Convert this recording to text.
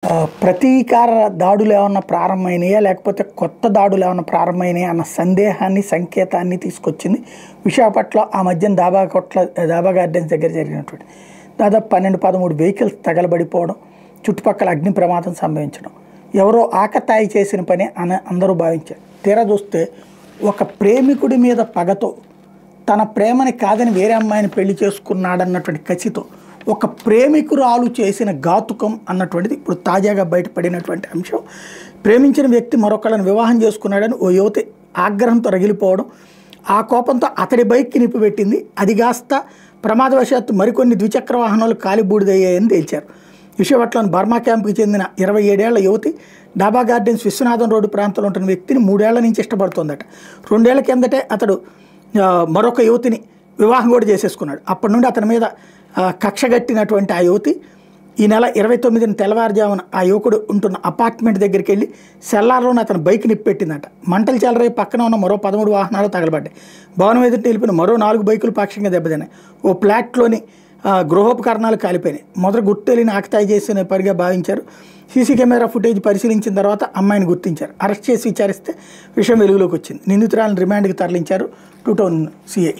ప్రతీకార దాడులు ఏమన్నా ప్రారంభమైనాయా? లేకపోతే కొత్త దాడులు ఏమన్నా ప్రారంభమైనాయా అన్న సందేహాన్ని, సంకేతాన్ని తీసుకొచ్చింది విశాఖపట్నంలో ఆ మధ్యన దాబా గార్డెన్స్ దగ్గర జరిగినటువంటి దాదాపు 12-13 వెహికల్స్ తగలబడిపోవడం, చుట్టుపక్కల అగ్ని ప్రమాదం సంభవించడం. ఎవరో ఆకతాయి చేసిన పని అని అందరూ భావించారు. తీరా చూస్తే ఒక ప్రేమికుడి మీద పగతో, తన ప్రేమని కాదని వేరే అమ్మాయిని పెళ్లి చేసుకున్నాడన్నటువంటి కసితో ఒక ప్రేమికురాలు చేసిన ఘాతుకం అన్నటువంటిది ఇప్పుడు తాజాగా బయటపడినటువంటి అంశం. ప్రేమించిన వ్యక్తి మరొకళ్ళని వివాహం చేసుకున్నాడని ఓ యువతి ఆగ్రహంతో రగిలిపోవడం, ఆ కోపంతో అతడి బైక్కి నిప్పిపెట్టింది. అది కాస్త ప్రమాదవశాత్తు మరికొన్ని ద్విచక్ర వాహనాలు కాలిబూడిదయ్యాయని తేల్చారు. విశాఖపట్నంలోని బర్మా క్యాంపుకి చెందిన 27 ఏళ్ల యువతి డాబా గార్డెన్స్ విశ్వనాథం రోడ్డు ప్రాంతంలో ఉంటున్న వ్యక్తిని 3 ఏళ్ల నుంచి ఇష్టపడుతోందట. 2 ఏళ్ల కిందటే అతడు మరొక యువతిని వివాహం కూడా చేసేసుకున్నాడు. అప్పటి నుండి అతని మీద కక్షగట్టినటువంటి ఆ యువతి ఈ నెల 29న తెల్లవారుజామున ఆ యువకుడు ఉంటున్న అపార్ట్మెంట్ దగ్గరికి వెళ్ళి సెల్లార్లోనే అతని బైక్ నిప్పెట్టిందట. మంటలు చెలరై పక్కన ఉన్న మరో 13 వాహనాలు తగలబడ్డాయి. భవనం ఎదుట నిలిపిన మరో 4 బైకులు పాక్షికంగా దెబ్బతిన్నాయి. ఓ ఫ్లాట్లోని గృహోపకరణాలు కాలిపోయినాయి. మొదట గుర్తు తెలియని ఆకతాయి చేసిన పనిగా భావించారు. సీసీ కెమెరా ఫుటేజ్ పరిశీలించిన తర్వాత అమ్మాయిని గుర్తించారు. అరెస్ట్ చేసి విచారిస్తే విషయం వెలుగులోకి వచ్చింది. నిందితురాలను రిమాండ్కి తరలించారు 2 టౌన్ సిఐ.